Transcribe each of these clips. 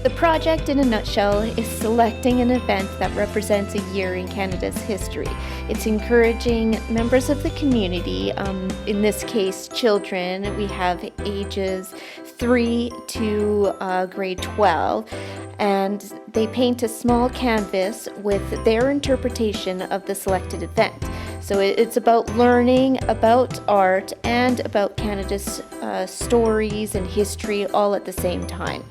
The project, in a nutshell, is selecting an event that represents a year in Canada's history. It's encouraging members of the community, in this case children. We have ages 3 to grade 12, and they paint a small canvas with their interpretation of the selected event. So it's about learning about art and about Canada's stories and history all at the same time.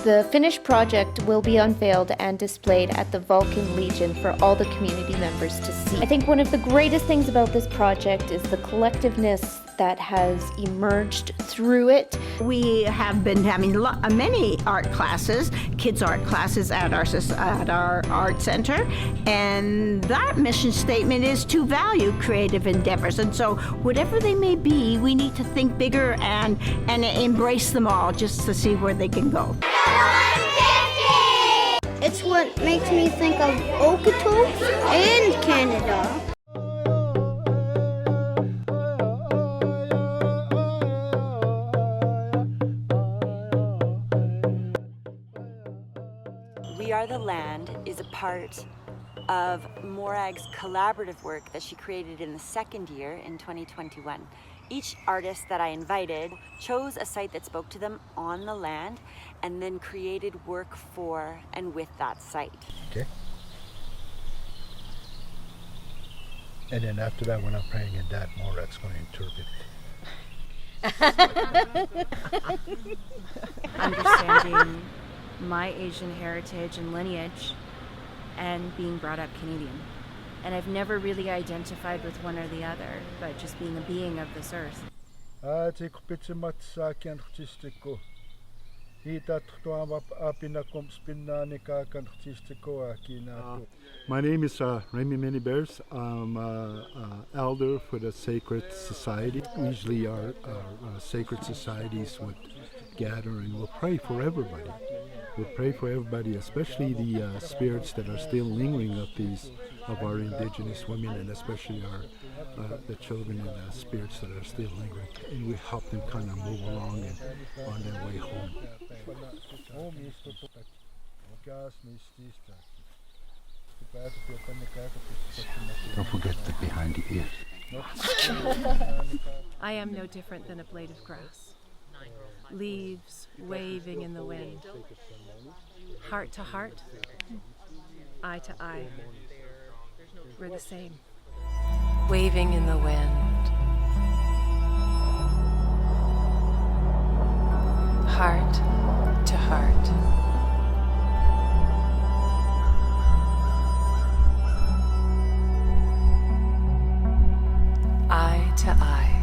The finished project will be unveiled and displayed at the Vulcan Legion for all the community members to see. I think one of the greatest things about this project is the collectiveness that has emerged through it. We have been having many art classes, kids' art classes at our art center, and that mission statement is to value creative endeavors. And so, whatever they may be, we need to think bigger and embrace them all, just to see where they can go. It's what makes me think of Okotoks and Canada. We Are the Land is a part of Morag's collaborative work that she created in the second year in 2021. Each artist that I invited chose a site that spoke to them on the land and then created work for and with that site. Okay. And then after that, when I'm praying in that, Morag's going to interpret. Understanding my Asian heritage and lineage and being brought up Canadian. And I've never really identified with one or the other, but just being a being of this earth. My name is Remy Many Bears. I'm elder for the Sacred Society. Usually our sacred societies would gather and we'll pray for everybody. We'll pray for everybody, especially the spirits that are still lingering of our indigenous women, and especially the children and the spirits that are still lingering. And we help them kind of move along and on their way home. Don't forget the behind the ears. I am no different than a blade of grass. Leaves waving in the wind. Heart to heart, eye to eye. We're the same. Waving in the wind. Heart to heart. Eye to eye.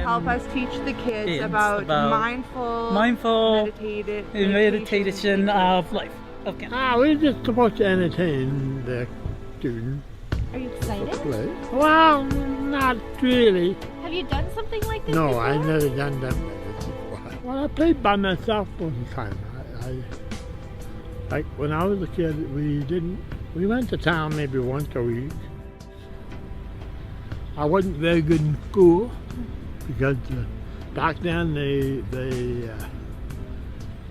Help us teach the kids about mindful meditation of life. Okay. We're just supposed to entertain the students. Are you excited? Well, not really. Have you done something like this No, before? I've never done that before. Well, I played by myself one time. Like when I was a kid, we went to town maybe once a week. I wasn't very good in school because back then they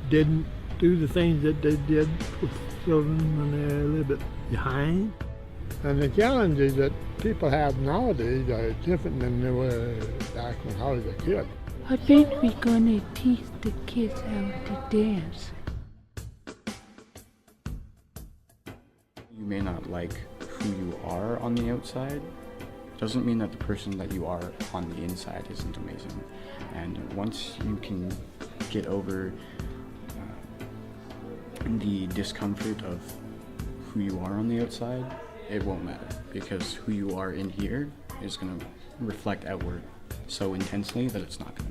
didn't do the things that they did with children when they're a little bit behind. And the challenges that people have nowadays are different than they were back when I was a kid. I think we're going to teach the kids how to dance. You may not like who you are on the outside. Doesn't mean that the person that you are on the inside isn't amazing. And once you can get over the discomfort of who you are on the outside, it won't matter, because who you are in here is going to reflect outward so intensely that it's not going to